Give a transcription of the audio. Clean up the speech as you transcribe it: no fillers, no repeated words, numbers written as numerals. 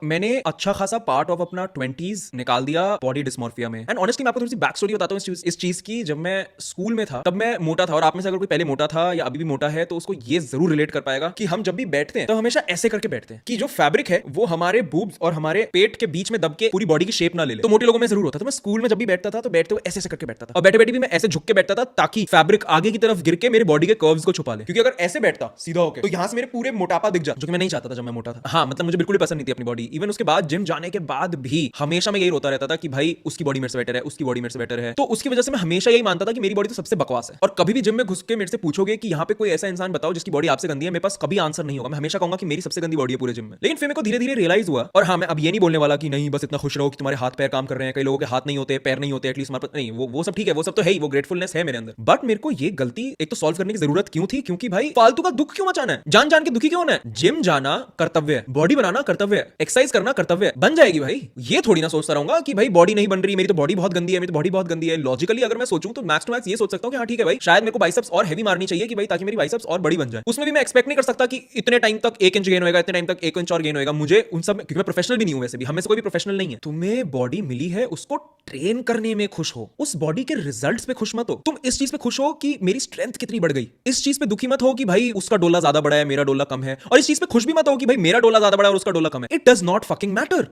मैंने अच्छा खासा पार्ट ऑफ अपना 20s निकाल दिया बॉडी डिस्मॉर्फिया में। एंड ऑनेस्टली मैं आपको थोड़ी सी बैक स्टोरी बताता हूँ इस चीज की। जब मैं स्कूल में था तब मैं मोटा था, और आप में से अगर कोई पहले मोटा था या अभी भी मोटा है तो उसको ये जरूर रिलेट कर पाएगा कि हम जब भी बैठते हैं तो हमेशा ऐसे करके बैठते हैं कि जो फैब्रिक है वो हमारे बूब्स और हमारे पेट के बीच में दब के पूरी बॉडी की शेप ना ले ले। तो मोटे लोगों में जरूर होता था। मैं स्कूल में जब भी बैठता था तो बैठते हुए ऐसे ऐसे करके बैठता था, और बैठे बैठे भी मैं ऐसे झुक के बैठता था ताकि फैब्रिक आगे की तरफ गिर के मेरे बॉडी के कर्व्स को छुपा ले। क्योंकि अगर ऐसे बैठता सीधा होकर तो यहाँ से मेरे पूरे मोटापा दिख जाता, जो कि मैं नहीं चाहता था जब मैं मोटा था। हाँ, मतलब मुझे बिल्कुल भी पसंद नहीं थी अपनी बॉडी। इवन उसके बाद जिम जाने के बाद भी हमेशा मैं यही रोता रहता था कि भाई उसकी बॉडी मेरे से बेटर है, उसकी बॉडी मेरे से बेटर है। तो उसकी वजह से मैं हमेशा यही मानता था कि मेरी बॉडी तो सबसे बकवास है। और कभी भी जिम में घुस के मेरे से पूछोगे कि यहाँ पे कोई ऐसा इंसान बताओ जिसकी बॉडी आपसे गंदी है, मेरे पास कभी आंसर नहीं होगा। मैं हमेशा कहूंगा कि मेरी सबसे गंदी बॉडी है पूरे जिम में। लेकिन फिर मेरे को धीरे धीरे रियलाइज हुआ, और हाँ, मैं अब ये नहीं बोलने वाला कि नहीं बस इतना खुश रहो कि तुम्हारे हाथ पैर काम कर रहे हैं। कई लोगों के हाथ नहीं होते, पैर नहीं होते, एटलीस्ट हमारे पास नहीं, वो सब ठीक है, वो सब तो है ही, वो ग्रेटफुलनेस है मेरे अंदर। बट मेरे को ये गलती एक तो सॉल्व करने की जरूरत क्यों थी? क्योंकि भाई फालतू का दुख क्यों मचाना है? जान जान के दुखी क्यों होना है? जिम जाना कर्तव्य है, बॉडी बनाना कर्तव्य है, एक्सरसाइज करना कर्तव्य है। बन जाएगी भाई। ये थोड़ी ना सोचता रहूंगा कि भाई बॉडी नहीं बन रही, मेरी तो बॉडी बहुत गंदी है, मेरी तो बॉडी बहुत गंदी है। लॉजिकली अगर मैं सोचूं तो मैक्स टू मैक्स ये सोच सकता हूं कि हाँ ठीक है भाई, शायद मेरे को बाइसेप्स और हेवी मारनी चाहिए कि भाई ताकि मेरी बाइसेप्स और बड़ी बन जाए। उसमें भी मैं एक्सपेक्ट नहीं कर सकता कि इतने टाइम तक 1 इंच गेन होएगा, इतने टाइम तक 1 इंच और गेन होएगा। मुझे उन सब, क्योंकि मैं प्रोफेशनल भी नहीं हूं, वैसे भी हमें से कोई भी प्रोफेशनल नहीं है। तुम्हें बॉडी मिली है, उसको ट्रेन करने में खुश हो, उस बॉडी के रिजल्ट्स पे खुश मत हो। तुम इस चीज पे खुश हो कि मेरी स्ट्रेंथ कितनी बढ़ गई। इस चीज पे दुखी मत हो कि भाई उसका डोला ज्यादा बड़ा है, मेरा डोला कम है। और इस चीज पे खुश भी मत हो कि भाई मेरा डोला ज्यादा बड़ा है और उसका डोला कम है। It does not fucking matter.